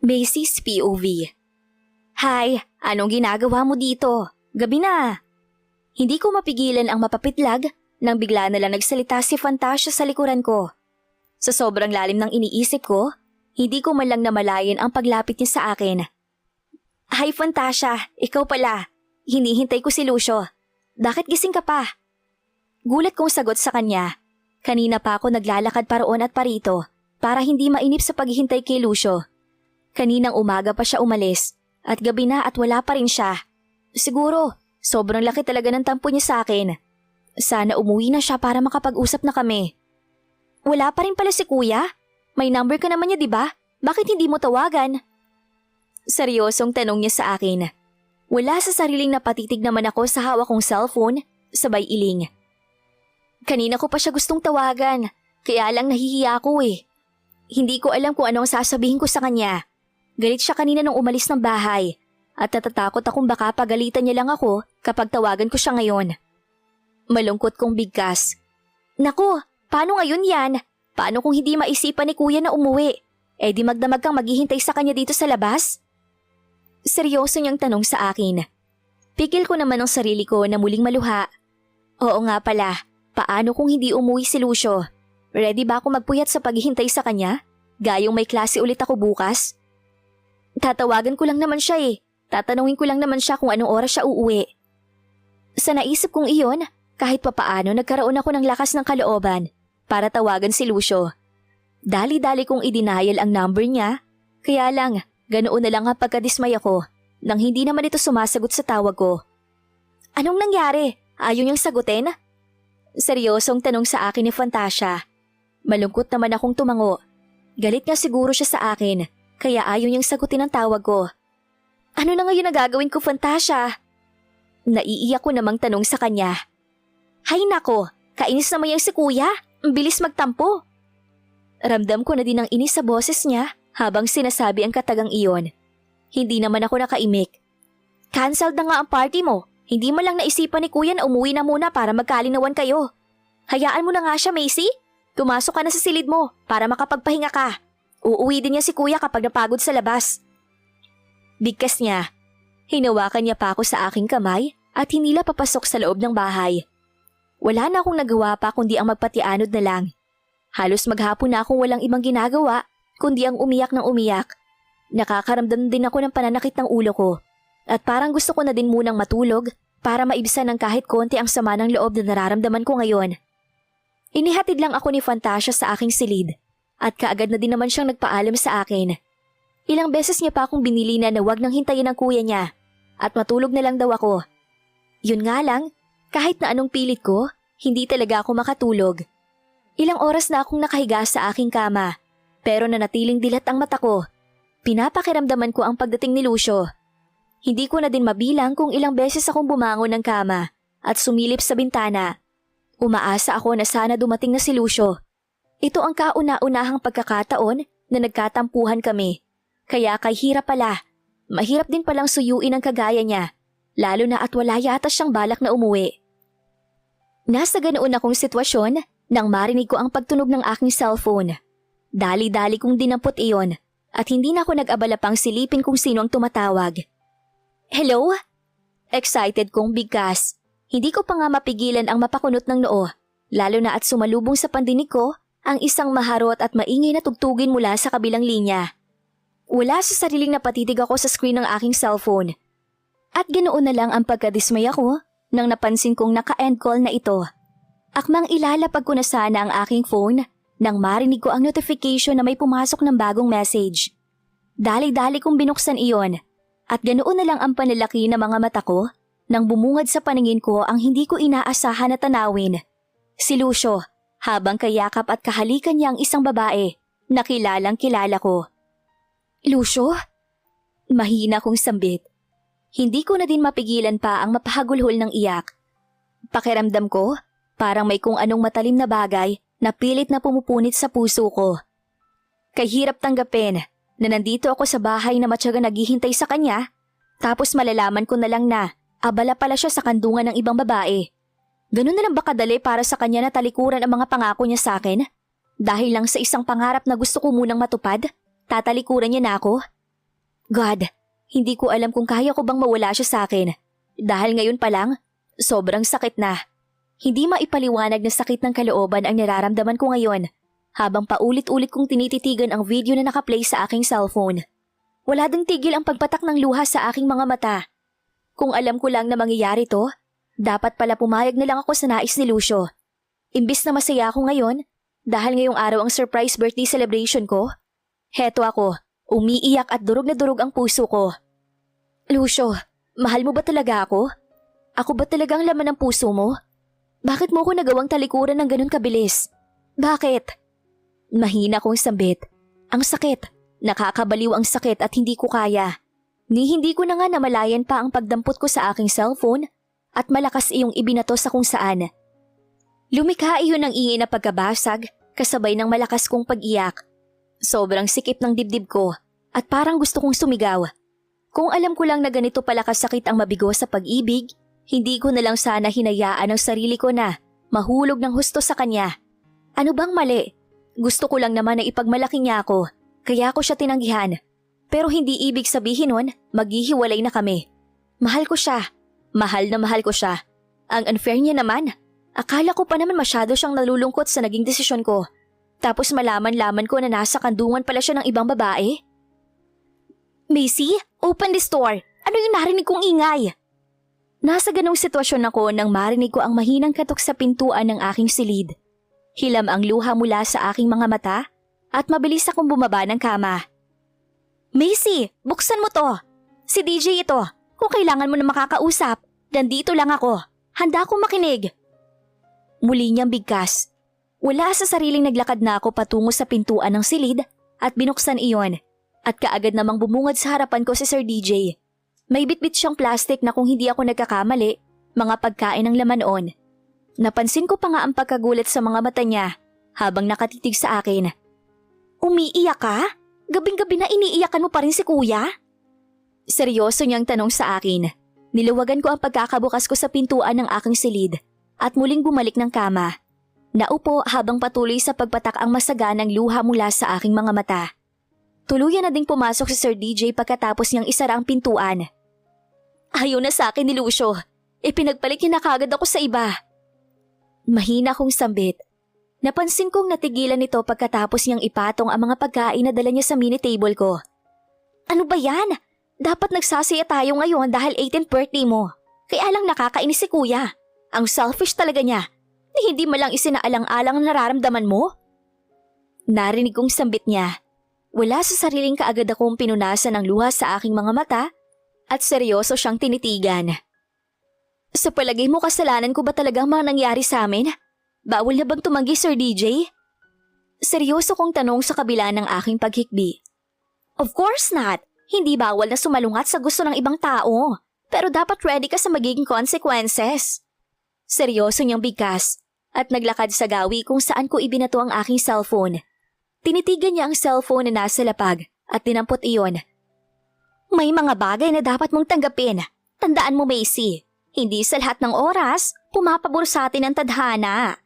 Macy's POV. Hi, anong ginagawa mo dito? Gabi na. Hindi ko mapigilan ang mapapitlag nang bigla na lang nagsalita si Fantasia sa likuran ko. Sa sobrang lalim ng iniisip ko, hindi ko man lang namalayan ang paglapit niya sa akin. Hi Fantasia, ikaw pala. Hinihintay ko si Lucio. Bakit gising ka pa? Gulat kong sagot sa kanya. Kanina pa ako naglalakad paroon at parito para hindi mainip sa paghihintay kay Lucio. Kaninang umaga pa siya umalis at gabi na at wala pa rin siya. Siguro, sobrang laki talaga ng tampo niya sa akin. Sana umuwi na siya para makapag-usap na kami. Wala pa rin pala si kuya? May number ka naman niya, di ba? Bakit hindi mo tawagan? Seryosong tanong niya sa akin. Wala sa sariling napatitig naman ako sa hawak kong cellphone, sabay iling. Kanina ko pa siya gustong tawagan, kaya lang nahihiya ako eh. Hindi ko alam kung ano ang sasabihin ko sa kanya. Galit siya kanina nung umalis ng bahay at natatakot akong baka pagalitan niya lang ako kapag tawagan ko siya ngayon. Malungkot kong bigkas. Naku, paano ngayon yan? Paano kung hindi maisipan ni kuya na umuwi? Eh di magdamag kang maghihintay sa kanya dito sa labas? Seryoso niyang tanong sa akin. Pigil ko naman ang sarili ko na muling maluha. Oo nga pala, paano kung hindi umuwi si Lucio? Ready ba ako magpuyat sa paghihintay sa kanya? Gayong may klase ulit ako bukas? Tatawagan ko lang naman siya eh. Tatanungin ko lang naman siya kung anong oras siya uuwi. Sa naisip kong iyon, kahit papaano nagkaroon ako ng lakas ng kalooban para tawagan si Lucio. Dali-dali kong i-denial ang number niya, kaya lang ganoon na lang ang pagkadismay ako nang hindi naman ito sumasagot sa tawag ko. Anong nangyari? Ayaw niyang sagutin? Seryosong tanong sa akin ni Fantasia. Malungkot naman akong tumango. Galit nga siguro siya sa akin, kaya ayaw niyang sagutin ang tawag ko. Ano na ngayon ang gagawin ko, Fantasia? Naiiyak ko namang tanong sa kanya. Hay nako, kainis naman yung si kuya. Ang bilis magtampo. Ramdam ko na din ang inis sa boses niya habang sinasabi ang katagang iyon. Hindi naman ako nakaimik. Cancelled na nga ang party mo. Hindi mo lang naisipan ni kuya na umuwi na muna para magkalinawan kayo. Hayaan mo na nga siya, Macy. Tumasok ka na sa silid mo para makapagpahinga ka. Uuwi din niya si kuya kapag napagod sa labas. Bigkas niya. Hinawakan niya pa ako sa aking kamay at hinila papasok sa loob ng bahay. Wala na akong nagawa pa kundi ang magpatianod na lang. Halos maghapon na akong walang ibang ginagawa kundi ang umiyak ng umiyak. Nakakaramdam din ako ng pananakit ng ulo ko at parang gusto ko na din munang matulog para maibsan ng kahit konti ang sama ng loob na nararamdaman ko ngayon. Inihatid lang ako ni Fantasia sa aking silid at kaagad na din naman siyang nagpaalam sa akin. Ilang beses niya pa akong binili na huwag nang hintayin ng kuya niya at matulog na lang daw ako. Yun nga lang, kahit na anong pilit ko, hindi talaga ako makatulog. Ilang oras na akong nakahiga sa aking kama pero nanatiling dilat ang mata ko. Pinapakiramdaman ko ang pagdating ni Lucio. Hindi ko na din mabilang kung ilang beses akong bumangon ng kama at sumilip sa bintana. Umaasa ako na sana dumating na si Lucio. Ito ang kauna-unahang pagkakataon na nagkatampuhan kami. Kaya kay hirap pala. Mahirap din palang suyuin ang kagaya niya, lalo na at wala yata siyang balak na umuwi. Nasa ganoon akong sitwasyon nang marinig ko ang pagtunog ng aking cellphone. Dali-dali kong dinampot iyon at hindi na ako nag-abala pang silipin kung sino ang tumatawag. Hello? Excited kong bigkas. Hindi ko pa nga mapigilan ang mapakunot ng noo, lalo na at sumalubong sa pandinig ko ang isang maharot at maingay na tugtugin mula sa kabilang linya. Wala sa sariling napatitig ako sa screen ng aking cellphone. At ganoon na lang ang pagkadismay ako nang napansin kong naka-end call na ito. Akmang ilalapag ko na sana ang aking phone nang marinig ko ang notification na may pumasok ng bagong message. Dali-dali kong binuksan iyon at ganoon na lang ang panlalaki ng mga mata ko nang bumungad sa paningin ko ang hindi ko inaasahan na tanawin. Si Lucio, habang kayakap at kahalikan niya ang isang babae na kilalang kilala ko. Lucio? Mahina kong sambit. Hindi ko na din mapigilan pa ang mapahagulhol ng iyak. Pakiramdam ko, parang may kung anong matalim na bagay na pilit na pumupunit sa puso ko. Kahirap tanggapin na nandito ako sa bahay na matyaga naghihintay sa kanya, tapos malalaman ko na lang na abala pala siya sa kandungan ng ibang babae. Ganun na lang ba kadali para sa kanya na talikuran ang mga pangako niya sa akin? Dahil lang sa isang pangarap na gusto ko munang matupad, tatalikuran niya na ako? God, hindi ko alam kung kaya ko bang mawala siya sa akin. Dahil ngayon pa lang, sobrang sakit na. Hindi maipaliwanag na sakit ng kalooban ang nararamdaman ko ngayon habang paulit-ulit kong tinititigan ang video na nakaplay sa aking cellphone. Wala ding tigil ang pagpatak ng luha sa aking mga mata. Kung alam ko lang na mangyayari to, dapat pala pumayag na lang ako sa nais ni Lucio. Imbis na masaya ako ngayon, dahil ngayong araw ang surprise birthday celebration ko, heto ako, umiiyak at durog na durog ang puso ko. Lucio, mahal mo ba talaga ako? Ako ba talagang laman ng puso mo? Bakit mo ko nagawang talikuran ng ganun kabilis? Bakit? Mahina kong sambit. Ang sakit. Nakakabaliw ang sakit at hindi ko kaya. Hindi ko na nga namalayan pa ang pagdampot ko sa aking cellphone at malakas iyong ibinato sa kung saan. Lumikha iyon ng ingay na pagkabasag kasabay ng malakas kong pag-iyak. Sobrang sikip ng dibdib ko at parang gusto kong sumigaw. Kung alam ko lang na ganito pala kasakit ang mabigo sa pag-ibig, hindi ko na lang sana hinayaan ang sarili ko na mahulog ng husto sa kanya. Ano bang mali? Gusto ko lang naman na ipagmalaki niya ako, kaya ko siya tinanggihan. Pero hindi ibig sabihin nun, maghihiwalay na kami. Mahal ko siya. Mahal na mahal ko siya. Ang unfair niya naman. Akala ko pa naman masyado siyang nalulungkot sa naging desisyon ko. Tapos malaman-laman ko na nasa kandungan pala siya ng ibang babae. Macy, open this door. Ano yung narinig kong ingay? Nasa ganong sitwasyon ako nang marinig ko ang mahinang katok sa pintuan ng aking silid. Hilam ang luha mula sa aking mga mata at mabilis akong bumaba ng kama. Macy, buksan mo to. Si DJ ito. Kung kailangan mo na makakausap, nandito lang ako. Handa akong makinig. Muli niyang bigkas. Wala sa sariling naglakad na ako patungo sa pintuan ng silid at binuksan iyon. At kaagad namang bumungad sa harapan ko si Sir DJ. May bitbit siyang plastic na kung hindi ako nagkakamali, mga pagkain ang laman on. Napansin ko pa nga ang pagkagulat sa mga mata niya habang nakatitig sa akin. Umiiyak ka? Gabing-gabi na iniiyakan mo pa rin si kuya? Seryoso niyang tanong sa akin. Niluwagan ko ang pagkakabukas ko sa pintuan ng aking silid at muling bumalik ng kama. Naupo habang patuloy sa pagpatak ang masaganang luha mula sa aking mga mata. Tuluyan na ding pumasok si Sir DJ pagkatapos niyang isara ang pintuan. Ayaw na sa akin ni Lucio. Ipinagpalit niya na kagad ako sa iba. Mahina kong sambit. Napansin kong natigilan nito pagkatapos niyang ipatong ang mga pagkain na dala niya sa mini table ko. Ano ba yan? Dapat nagsasaya tayo ngayon dahil 18th birthday mo. Kaya lang nakakainis si kuya. Ang selfish talaga niya. Hindi mo lang isinaalang-alang ang nararamdaman mo? Narinig kong sambit niya. Wala sa sariling kaagad akong pinunasan ng luha sa aking mga mata at seryoso siyang tinitigan. Sa palagay mo kasalanan ko ba talagang mga nangyari sa amin? Bawal na bang tumanggi, Sir DJ? Seryoso kong tanong sa kabila ng aking paghikbi. Of course not. Hindi bawal na sumalungat sa gusto ng ibang tao. Pero dapat ready ka sa magiging consequences. Seryoso niyang bigkas at naglakad sa gawi kung saan ko ibinato ang aking cellphone. Tinitigan niya ang cellphone na nasa lapag at dinampot iyon. May mga bagay na dapat mong tanggapin. Tandaan mo, Macy. Hindi sa lahat ng oras, pumapabor sa atin ang tadhana.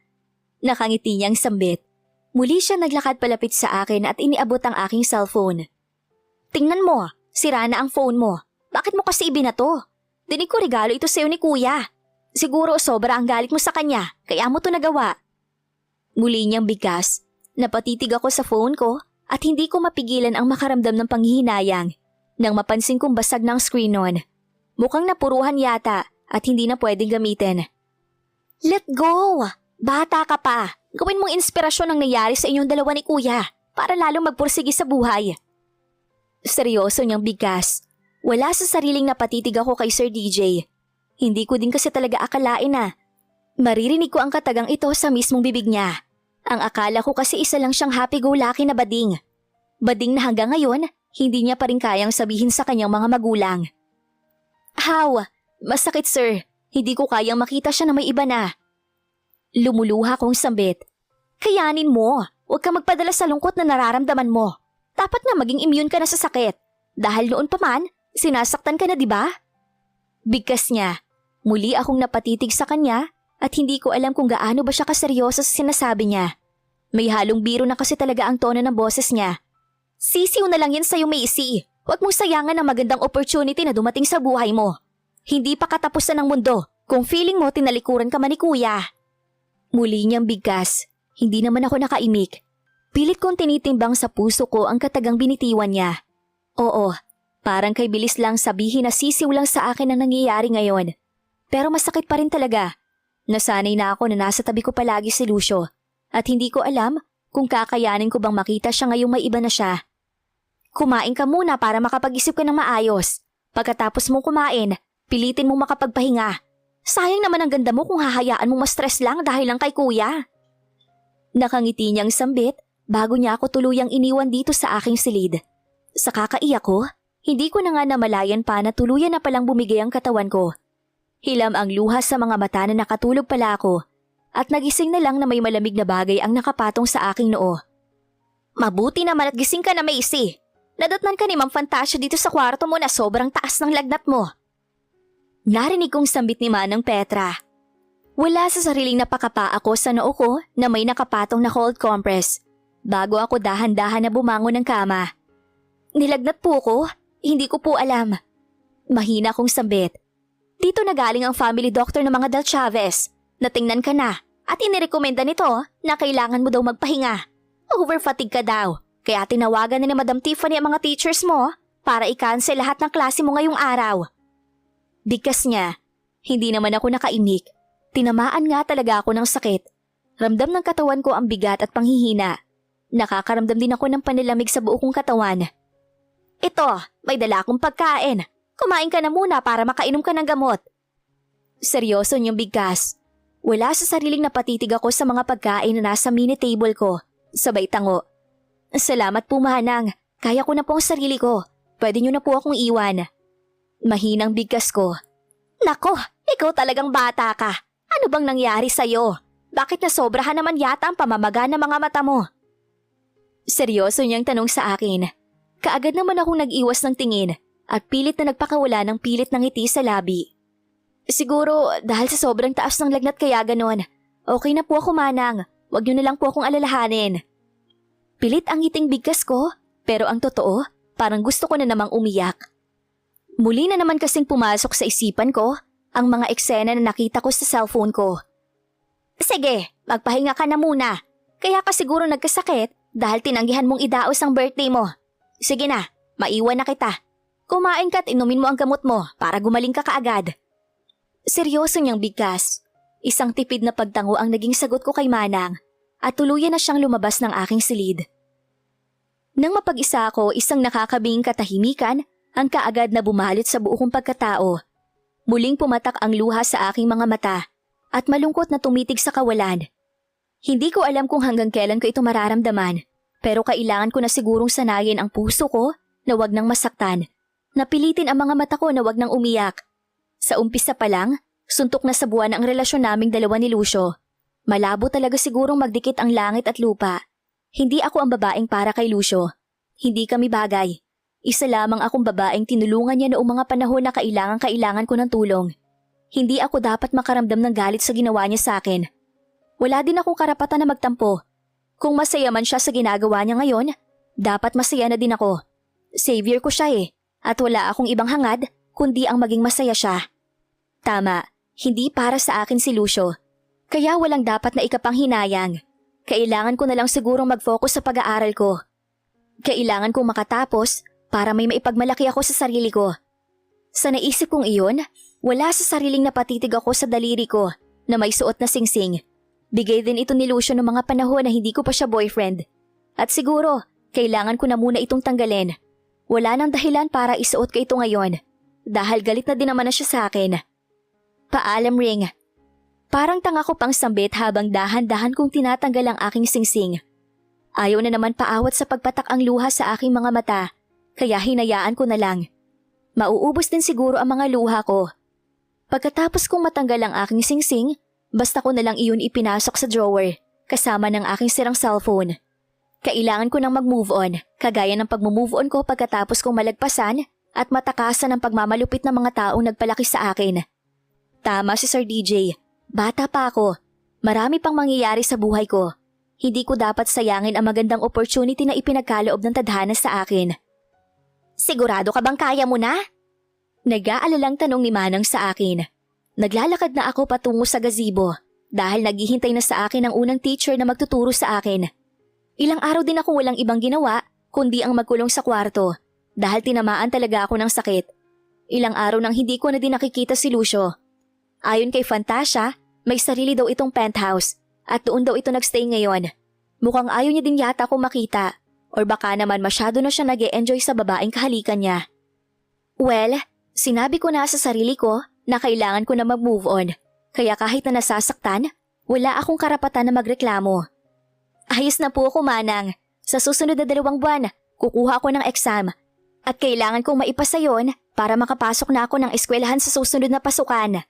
Nakangiti niyang sambit. Muli siya naglakad palapit sa akin at iniabot ang aking cellphone. Tingnan mo, sira na ang phone mo. Bakit mo kasi ibinato? Dinig ko regalo ito sa'yo ni kuya. Siguro sobra ang galit mo sa kanya, kaya mo to nagawa. Muli niyang bigkas. Napatitig ako sa phone ko at hindi ko mapigilan ang makaramdam ng panghihinayang nang mapansin kong basag ng screen nun. Mukhang napuruhan yata at hindi na pwedeng gamitin. Let go! Bata ka pa. Gawin mong inspirasyon ang nangyari sa inyong dalawa ni kuya para lalong magpursigi sa buhay. Seryoso niyang bigkas. Wala sa sariling napatitig ako kay Sir DJ. Hindi ko din kasi talaga akalain na maririnig ko ang katagang ito sa mismong bibig niya. Ang akala ko kasi isa lang siyang happy-go-lucky na bading. Bading na hanggang ngayon, hindi niya pa rin kayang sabihin sa kanyang mga magulang. How? Masakit, sir. Hindi ko kayang makita siya na may iba na. Lumuluha kong sambit. Kayanin mo. Huwag ka magpadala sa lungkot na nararamdaman mo. Dapat nga maging immune ka na sa sakit. Dahil noon pa man, sinasaktan ka na, di ba? Bigkas niya. Muli akong napatitig sa kanya at hindi ko alam kung gaano ba siya kaseryoso sa sinasabi niya. May halong biro na kasi talaga ang tono ng boses niya. Sisiw na lang yan sa'yo, Macy. Huwag mong sayangan ang magandang opportunity na dumating sa buhay mo. Hindi pa katapusan ng mundo kung feeling mo tinalikuran ka man ni kuya. Muli niyang bigkas. Hindi naman ako nakaimik. Pilit kong tinitimbang sa puso ko ang katagang binitiwan niya. Oo, parang kay bilis lang sabihin na sisiw lang sa akin ang nangyayari ngayon. Pero masakit pa rin talaga. Nasanay na ako na nasa tabi ko palagi si Lucio at hindi ko alam kung kakayanin ko bang makita siya ngayong may iba na siya. Kumain ka muna para makapag-isip ka ng maayos. Pagkatapos mong kumain, pilitin mong makapagpahinga. Sayang naman ang ganda mo kung hahayaan mong ma-stress lang dahil lang kay kuya. Nakangiti niyang sambit bago niya ako tuluyang iniwan dito sa aking silid. Sa kakaiyak ko, hindi ko na nga namalayan pa na tuluyan na palang bumigay ang katawan ko. Hilam ang luha sa mga mata na nakatulog pala ako at nagising na lang na may malamig na bagay ang nakapatong sa aking noo. Mabuti naman at gising ka na, Macy. Nadatnan ka ni Ma'am Fantasia dito sa kwarto mo na sobrang taas ng lagnat mo. Narinig kong sambit ni Manang Petra. Wala sa sariling napakapa ako sa noo ko na may nakapatong na cold compress bago ako dahan-dahan na bumangon ng kama. Nilagnat po ko? Hindi ko po alam. Mahina kong sambit. Dito na galing ang family doctor ng mga Del Chavez. Natingnan ka na at inirekomenda nito na kailangan mo daw magpahinga. Overfatigue ka daw, kaya tinawagan na ni Madam Tiffany ang mga teachers mo para i-cancel lahat ng klase mo ngayong araw. Bigkas niya, hindi naman ako nakaimik. Tinamaan nga talaga ako ng sakit. Ramdam ng katawan ko ang bigat at panghihina. Nakakaramdam din ako ng panilamig sa buo kong katawan. Ito, may dala akong pagkain. Kumain ka na muna para makainom ka ng gamot. Seryoso niyong bigkas. Wala sa sariling napatitig ako sa mga pagkain na nasa mini table ko. Sabay tango. Salamat po, Manang. Kaya ko na po ang sarili ko. Pwede niyo na po akong iwan. Mahinang bigkas ko. Nako, ikaw talagang bata ka. Ano bang nangyari sa'yo? Bakit nasobrahan naman yata ang pamamaga ng mga mata mo? Seryoso niyang tanong sa akin. Kaagad naman akong nag-iwas ng tingin at pilit na nagpakawala ng pilit ng ngiti sa labi. Siguro dahil sa sobrang taas ng lagnat kaya ganon. Okay na po ako, Manang. Huwag niyo na lang po akong alalahanin. Pilit ang ngiting bigkas ko, pero ang totoo, parang gusto ko na namang umiyak. Muli na naman kasing pumasok sa isipan ko ang mga eksena na nakita ko sa cellphone ko. Sige, magpahinga ka na muna. Kaya ka siguro nagkasakit dahil tinanggihan mong idaos ang birthday mo. Sige na, maiwan na kita. Kumain ka at inumin mo ang gamot mo para gumaling ka kaagad. Seryoso niyang bigkas. Isang tipid na pagtango ang naging sagot ko kay Manang at tuluyan na siyang lumabas ng aking silid. Nang mapag-isa ako, isang nakakabing katahimikan ang kaagad na bumalit sa buo kong pagkatao. Muling pumatak ang luha sa aking mga mata at malungkot na tumitig sa kawalan. Hindi ko alam kung hanggang kailan ko ito mararamdaman, pero kailangan ko na sigurong sanayin ang puso ko na wag nang masaktan. Napilitin ang mga mata ko na wag nang umiyak. Sa umpisa pa lang, suntok na sa buwan ang relasyon naming dalawa ni Lucio. Malabo talaga sigurong magdikit ang langit at lupa. Hindi ako ang babaeng para kay Lucio. Hindi kami bagay. Isa lamang akong babaeng tinulungan niya noong mga panahon na kailangan ko ng tulong. Hindi ako dapat makaramdam ng galit sa ginawa niya sa akin. Wala din akong karapatan na magtampo. Kung masaya man siya sa ginagawa niya ngayon, dapat masaya na din ako. Savior ko siya at wala akong ibang hangad kundi ang maging masaya siya. Tama, hindi para sa akin si Lucio. Kaya walang dapat na ikapanghinayang. Kailangan ko na lang sigurong mag-focus sa pag-aaral ko. Kailangan kong makatapos para may maipagmalaki ako sa sarili ko. Sa naisip kong iyon, wala sa sariling napatitig ako sa daliri ko na may suot na singsing. Bigay din ito ni Lucio noong mga panahon na hindi ko pa siya boyfriend. At siguro, kailangan ko na muna itong tanggalin. Wala nang dahilan para isuot ko ito ngayon. Dahil galit na din naman na siya sa akin. Paalam, Ring. Parang tanga ko pang sambit habang dahan-dahan kong tinatanggal ang aking singsing. Ayaw na naman paawat sa pagpatak ang luha sa aking mga mata, kaya hinayaan ko na lang. Mauubos din siguro ang mga luha ko. Pagkatapos kong matanggal ang aking singsing, basta ko na lang iyon ipinasok sa drawer, kasama ng aking sirang cellphone. Kailangan ko nang mag-move on, kagaya ng pag-move on ko pagkatapos kong malagpasan at matakasan ng pagmamalupit ng mga taong nagpalaki sa akin. Tama si Sir DJ, bata pa ako. Marami pang mangyayari sa buhay ko. Hindi ko dapat sayangin ang magandang opportunity na ipinagkaloob ng tadhana sa akin. Sigurado ka bang kaya mo na? Nag-aalalang tanong ni Manang sa akin. Naglalakad na ako patungo sa gazebo dahil naghihintay na sa akin ang unang teacher na magtuturo sa akin. Ilang araw din akong walang ibang ginawa kundi ang magkulong sa kwarto dahil tinamaan talaga ako ng sakit. Ilang araw nang hindi ko na din nakikita si Lucio. Ayon kay Fantasia, may sarili daw itong penthouse at doon daw ito nagstay ngayon. Mukhang ayaw niya din yata akong makita or baka naman masyado na siya nag-e-enjoy sa babaeng kahalikan niya. Well, sinabi ko na sa sarili ko na kailangan ko na mag-move on. Kaya kahit na nasasaktan, wala akong karapatan na magreklamo. Ayos na po ako, Manang. Sa susunod na 2 buwan, kukuha ako ng exam. At kailangan kong maipasa yon para makapasok na ako ng eskwelahan sa susunod na pasukan.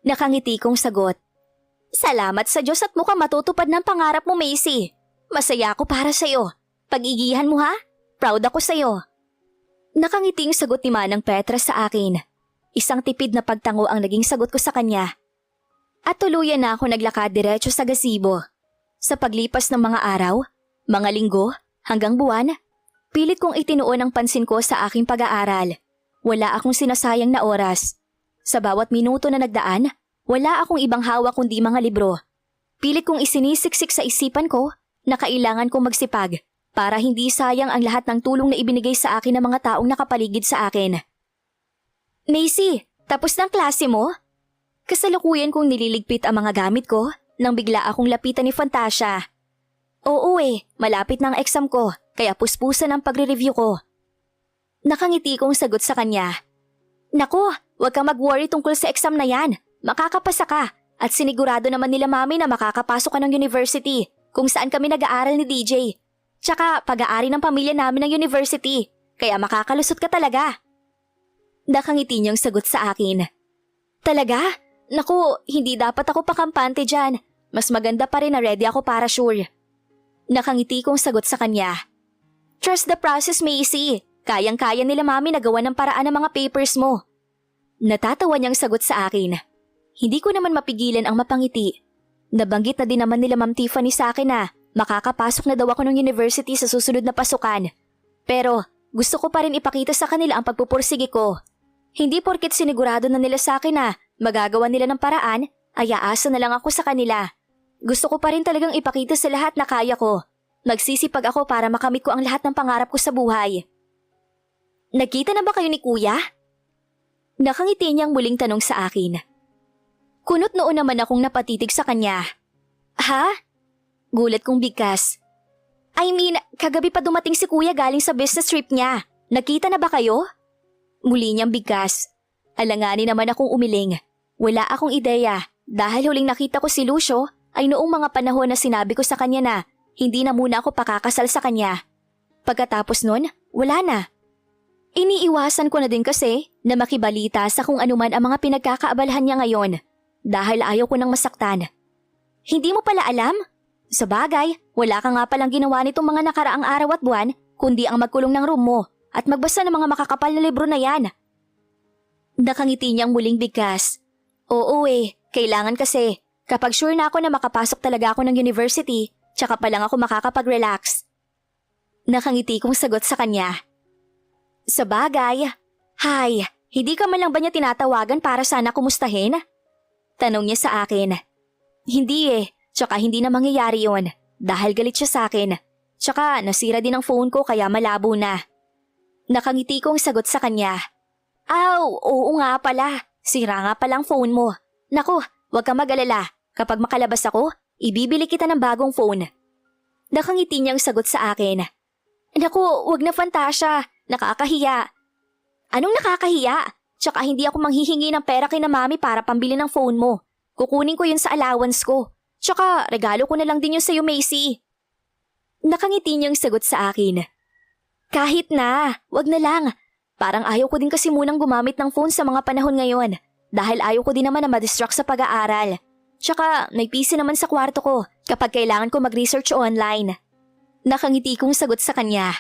Nakangiti kong sagot. Salamat sa Diyos at mukhang matutupad ng pangarap mo, Macy. Masaya ako para sa'yo. Pag-igihan mo ha? Proud ako sa'yo. Nakangiting sagot ni Manang Petra sa akin. Isang tipid na pagtango ang naging sagot ko sa kanya. At tuluyan na ako naglakad diretso sa gazebo. Sa paglipas ng mga araw, mga linggo, hanggang buwan, pilit kong itinuon ang pansin ko sa aking pag-aaral. Wala akong sinasayang na oras. Sa bawat minuto na nagdaan, wala akong ibang hawak kundi mga libro. Pilit kong isinisiksik sa isipan ko na kailangan kong magsipag para hindi sayang ang lahat ng tulong na ibinigay sa akin ng mga taong nakapaligid sa akin. Macy, tapos ng klase mo? Kasalukuyan kong nililigpit ang mga gamit ko nang bigla akong lapitan ni Fantasia. Oo malapit na ang exam ko kaya puspusan ang pagre-review ko. Nakangiti kong sagot sa kanya. Naku, huwag kang mag-worry tungkol sa exam na yan. Makakapasa ka at sinigurado naman nila mami na makakapasok ka ng university kung saan kami nag-aaral ni DJ. Tsaka pag-aari ng pamilya namin ng university kaya makakalusot ka talaga. Nakangiti niyang sagot sa akin. Talaga? Naku, hindi dapat ako pakampante dyan. Mas maganda pa rin na ready ako para sure. Nakangiti kong sagot sa kanya. Trust the process, Macy. Kayang-kaya nila mami na gawa ng paraan ng mga papers mo. Natatawa niyang sagot sa akin. Hindi ko naman mapigilan ang mapangiti. Nabanggit na din naman nila Ma'am Tiffany sa akin na makakapasok na daw ako ng university sa susunod na pasukan. Pero gusto ko pa rin ipakita sa kanila ang pagpupursige ko. Hindi porket sinigurado na nila sa akin na magagawa nila ng paraan, ay aasa na lang ako sa kanila. Gusto ko pa rin talagang ipakita sa lahat na kaya ko. Magsisipag ako para makamit ko ang lahat ng pangarap ko sa buhay. Nagkita na ba kayo ni Kuya? Nakangiti niyang muling tanong sa akin. Kunot noon naman akong napatitig sa kanya. Ha? Gulat kong bigkas. I mean, kagabi pa dumating si Kuya galing sa business trip niya. Nagkita na ba kayo? Muli niyang bigkas. Alanganin naman akong umiling. Wala akong ideya dahil huling nakita ko si Lucio ay noong mga panahon na sinabi ko sa kanya na hindi na muna ako pakakasal sa kanya. Pagkatapos nun, wala na. Iniiwasan ko na din kasi na makibalita sa kung anuman ang mga pinagkakaabalahan niya ngayon dahil ayaw ko nang masaktan. Hindi mo pala alam? Sa bagay, wala ka nga palang ginawa nitong mga nakaraang araw at buwan kundi ang magkulong ng room mo at magbasa ng mga makakapal na libro na yan. Nakangiti niyang muling bigkas. Oo kailangan kasi. Kapag sure na ako na makapasok talaga ako ng university, tsaka pa lang ako makakapag-relax. Nakangiti kong sagot sa kanya. Sa bagay, hay, hindi ka man lang ba niya tinatawagan para sana kumustahin? Tanong niya sa akin. Hindi tsaka hindi na mangyayari yon dahil galit siya sa akin. Tsaka nasira din ang phone ko kaya malabo na. Nakangiti kong sagot sa kanya. Aw, oo nga pala. Sira nga palang phone mo. Naku, huwag ka mag-alala. Kapag makalabas ako, ibibili kita ng bagong phone. Nakangiti niyang sagot sa akin. Naku, huwag na Fantasia. Nakakahiya. Anong nakakahiya? Tsaka hindi ako manghihingi ng pera kina mami para pambili ng phone mo. Kukunin ko yun sa allowance ko. Tsaka regalo ko na lang din yun sa'yo, Macy. Nakangiti niyang sagot sa akin. Kahit na, wag na lang. Parang ayaw ko din kasi munang gumamit ng phone sa mga panahon ngayon. Dahil ayaw ko din naman na ma-distract sa pag-aaral. Tsaka may PC naman sa kwarto ko kapag kailangan ko mag-research online. Nakangiti kong sagot sa kanya.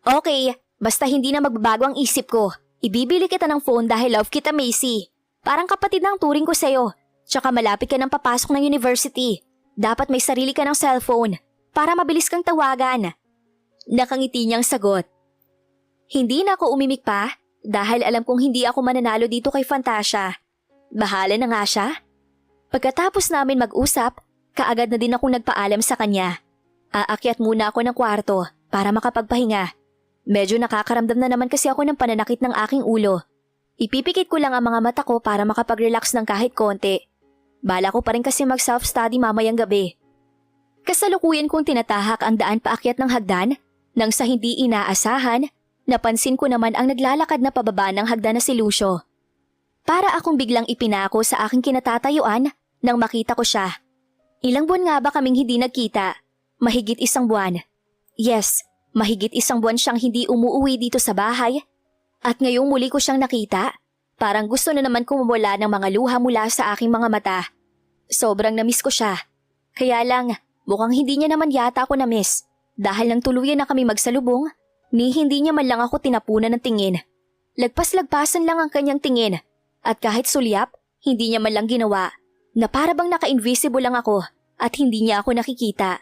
Okay, basta hindi na magbabago ang isip ko. Ibibili kita ng phone dahil love kita, Macy. Parang kapatid ng turing ko sa'yo. Tsaka malapit ka nang papasok ng university. Dapat may sarili ka ng cellphone para mabilis kang tawagan. Nakangiti niyang sagot. Hindi na ako umimik pa dahil alam kong hindi ako mananalo dito kay Fantasia. Bahala na nga siya. Pagkatapos namin mag-usap, kaagad na din akong nagpaalam sa kanya. Aakyat muna ako ng kwarto para makapagpahinga. Medyo nakakaramdam na naman kasi ako ng pananakit ng aking ulo. Ipipikit ko lang ang mga mata ko para makapag-relax ng kahit konti. Bala ko pa rin kasi mag-self-study mamayang gabi. Kasalukuyan kong tinatahak ang daan paakyat ng hagdan nang sa hindi inaasahan, napansin ko naman ang naglalakad na pababa ng hagdan na si Lucio. Para akong biglang ipinako sa aking kinatatayuan nang makita ko siya. Ilang buwan nga ba kaming hindi nagkita? Mahigit 1 buwan. Yes, mahigit 1 buwan siyang hindi umuuwi dito sa bahay. At ngayong muli ko siyang nakita, parang gusto na naman kumawala ng mga luha mula sa aking mga mata. Sobrang namiss ko siya. Kaya lang, mukhang hindi niya naman yata ako namiss. Dahil nang tuluyan na kami magsalubong, ni hindi niya man lang ako tinapunan ng tingin. Lagpas-lagpasan lang ang kanyang tingin. At kahit sulyap, hindi niya man lang ginawa. Na para bang naka-invisible lang ako at hindi niya ako nakikita.